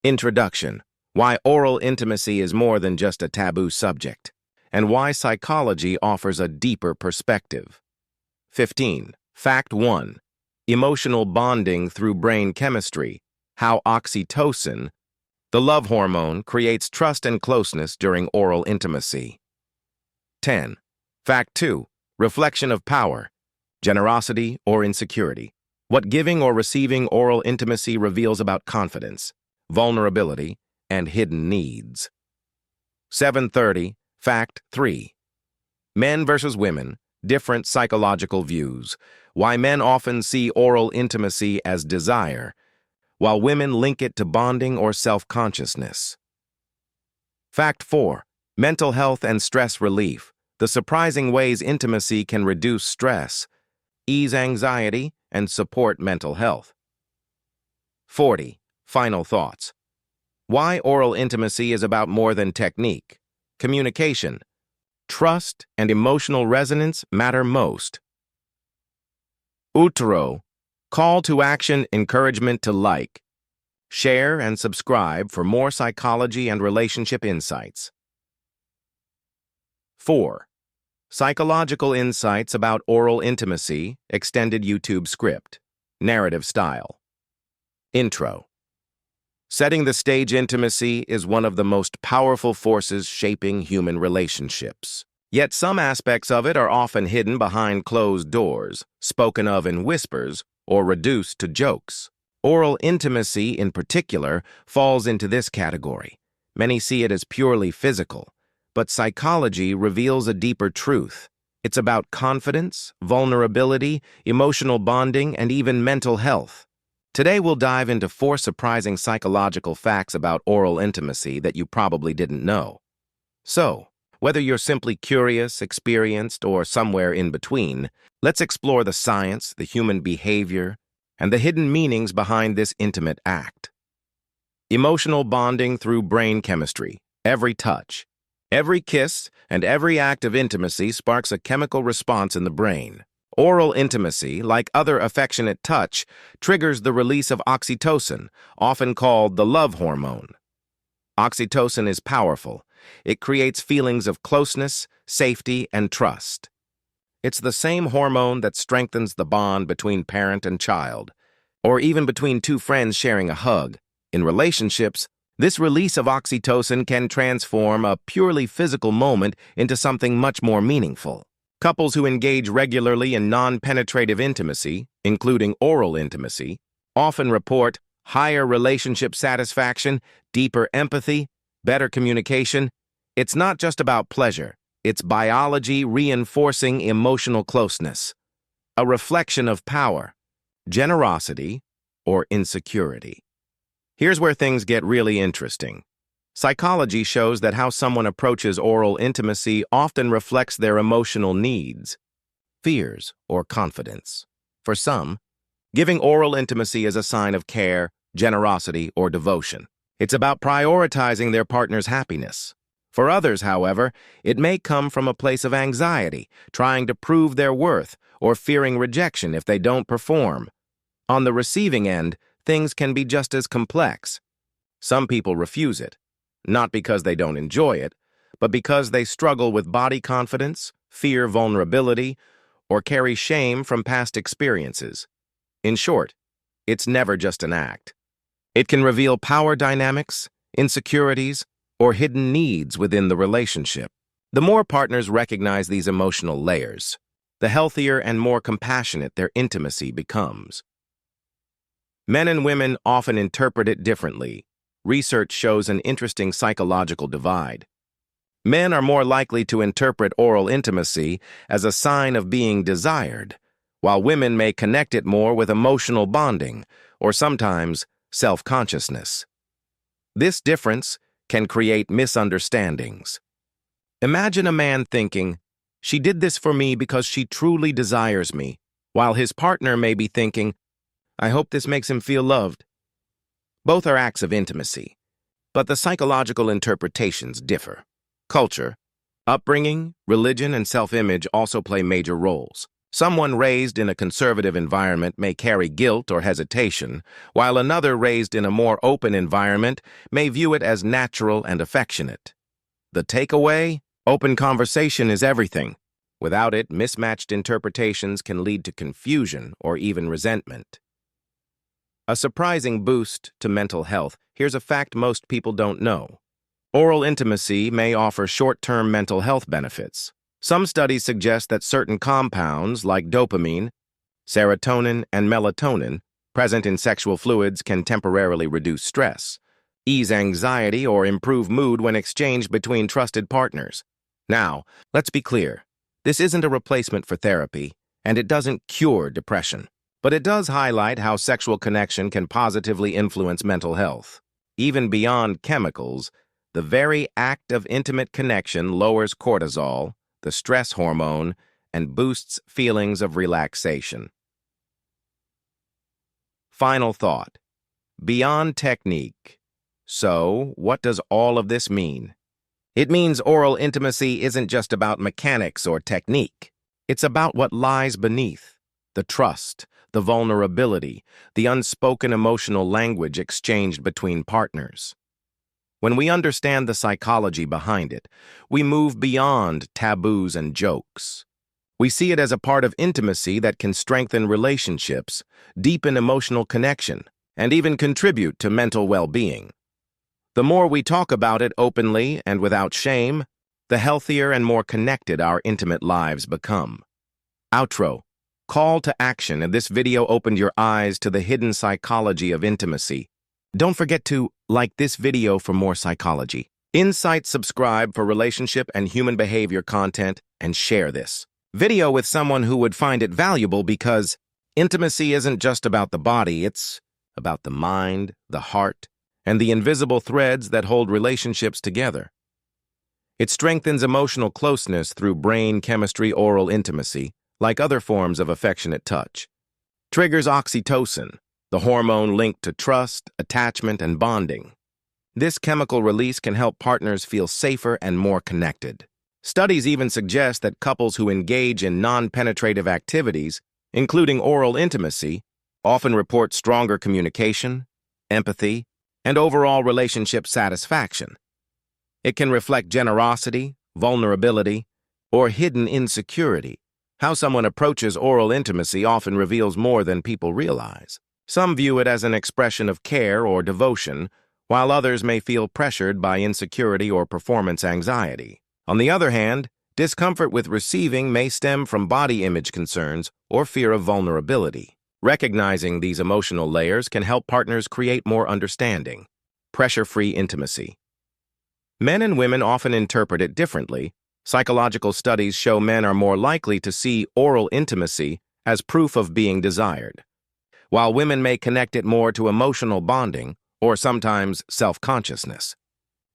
Introduction: Why oral intimacy is more than just a taboo subject, and why psychology offers a deeper perspective. 15. Fact 1. Emotional bonding through brain chemistry. How oxytocin, the love hormone, creates trust and closeness during oral intimacy. 10. Fact 2. Reflection of power, generosity or insecurity. What giving or receiving oral intimacy reveals about confidence, vulnerability, and hidden needs. 7:30. Fact 3. Men versus women, different psychological views. Why men often see oral intimacy as desire, while women link it to bonding or self-consciousness. Fact 4. Mental health and stress relief. The surprising ways intimacy can reduce stress, ease anxiety, and support mental health. 40. Final thoughts. Why oral intimacy is about more than technique. Communication, trust, and emotional resonance matter most. Outro. Call to action, encouragement to like, share, and subscribe for more psychology and relationship insights. 4. Psychological insights about oral intimacy, extended YouTube script, narrative style. Intro. Setting the stage. Intimacy is one of the most powerful forces shaping human relationships. Yet some aspects of it are often hidden behind closed doors, spoken of in whispers, or reduced to jokes. Oral intimacy, in particular, falls into this category. Many see it as purely physical, but psychology reveals a deeper truth. It's about confidence, vulnerability, emotional bonding, and even mental health. Today we'll dive into 4 surprising psychological facts about oral intimacy that you probably didn't know. So, whether you're simply curious, experienced, or somewhere in between, let's explore the science, the human behavior, and the hidden meanings behind this intimate act. Emotional bonding through brain chemistry. Every touch, every kiss, and every act of intimacy sparks a chemical response in the brain. Oral intimacy, like other affectionate touch, triggers the release of oxytocin, often called the love hormone. Oxytocin is powerful. It creates feelings of closeness, safety, and trust. It's the same hormone that strengthens the bond between parent and child, or even between 2 friends sharing a hug. In relationships, this release of oxytocin can transform a purely physical moment into something much more meaningful. Couples who engage regularly in non-penetrative intimacy, including oral intimacy, often report higher relationship satisfaction, deeper empathy, better communication. It's not just about pleasure. It's biology reinforcing emotional closeness, a reflection of power, generosity, or insecurity. Here's where things get really interesting. Psychology shows that how someone approaches oral intimacy often reflects their emotional needs, fears, or confidence. For some, giving oral intimacy is a sign of care, generosity, or devotion. It's about prioritizing their partner's happiness. For others, however, it may come from a place of anxiety, trying to prove their worth, or fearing rejection if they don't perform. On the receiving end, things can be just as complex. Some people refuse it, not because they don't enjoy it, but because they struggle with body confidence, fear vulnerability, or carry shame from past experiences. In short, it's never just an act. It can reveal power dynamics, insecurities, or hidden needs within the relationship. The more partners recognize these emotional layers, the healthier and more compassionate their intimacy becomes. Men and women often interpret it differently. Research shows an interesting psychological divide. Men are more likely to interpret oral intimacy as a sign of being desired, while women may connect it more with emotional bonding, or sometimes self-consciousness. This difference can create misunderstandings. Imagine a man thinking, "She did this for me because she truly desires me," while his partner may be thinking, "I hope this makes him feel loved." Both are acts of intimacy, but the psychological interpretations differ. Culture, upbringing, religion, and self-image also play major roles. Someone raised in a conservative environment may carry guilt or hesitation, while another raised in a more open environment may view it as natural and affectionate. The takeaway? Open conversation is everything. Without it, mismatched interpretations can lead to confusion or even resentment. A surprising boost to mental health. Here's a fact most people don't know. Oral intimacy may offer short-term mental health benefits. Some studies suggest that certain compounds like dopamine, serotonin, and melatonin present in sexual fluids can temporarily reduce stress, ease anxiety, or improve mood when exchanged between trusted partners. Now, let's be clear. This isn't a replacement for therapy, and it doesn't cure depression. But it does highlight how sexual connection can positively influence mental health. Even beyond chemicals, the very act of intimate connection lowers cortisol, the stress hormone, and boosts feelings of relaxation. Final thought. Beyond technique. So, what does all of this mean? It means oral intimacy isn't just about mechanics or technique. It's about what lies beneath: the trust, the vulnerability, the unspoken emotional language exchanged between partners. When we understand the psychology behind it, we move beyond taboos and jokes. We see it as a part of intimacy that can strengthen relationships, deepen emotional connection, and even contribute to mental well-being. The more we talk about it openly and without shame, the healthier and more connected our intimate lives become. Outro. Call to action, and this video opened your eyes to the hidden psychology of intimacy. Don't forget to like this video for more psychology. Insight, subscribe for relationship and human behavior content, and share this video with someone who would find it valuable, because intimacy isn't just about the body, it's about the mind, the heart, and the invisible threads that hold relationships together. It strengthens emotional closeness through brain chemistry. Oral intimacy, like other forms of affectionate touch, triggers oxytocin, the hormone linked to trust, attachment, and bonding. This chemical release can help partners feel safer and more connected. Studies even suggest that couples who engage in non-penetrative activities, including oral intimacy, often report stronger communication, empathy, and overall relationship satisfaction. It can reflect generosity, vulnerability, or hidden insecurity. How someone approaches oral intimacy often reveals more than people realize. Some view it as an expression of care or devotion, while others may feel pressured by insecurity or performance anxiety. On the other hand, discomfort with receiving may stem from body image concerns or fear of vulnerability. Recognizing these emotional layers can help partners create more understanding. Pressure-free intimacy. Men and women often interpret it differently. Psychological studies show men are more likely to see oral intimacy as proof of being desired, while women may connect it more to emotional bonding or sometimes self-consciousness.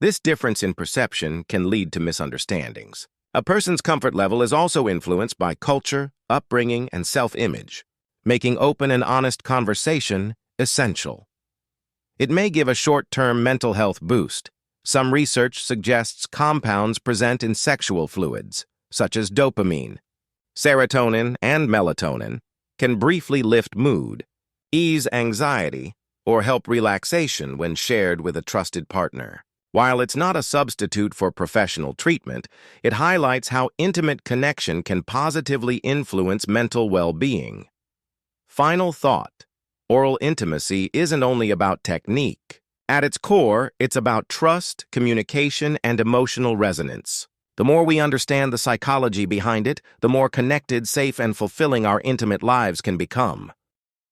This difference in perception can lead to misunderstandings. A person's comfort level is also influenced by culture, upbringing, and self-image, making open and honest conversation essential. It may give a short-term mental health boost. Some research suggests compounds present in sexual fluids, such as dopamine, serotonin, and melatonin, can briefly lift mood, ease anxiety, or help relaxation when shared with a trusted partner. While it's not a substitute for professional treatment, it highlights how intimate connection can positively influence mental well-being. Final thought. Oral intimacy isn't only about technique. At its core, it's about trust, communication, and emotional resonance. The more we understand the psychology behind it, the more connected, safe, and fulfilling our intimate lives can become.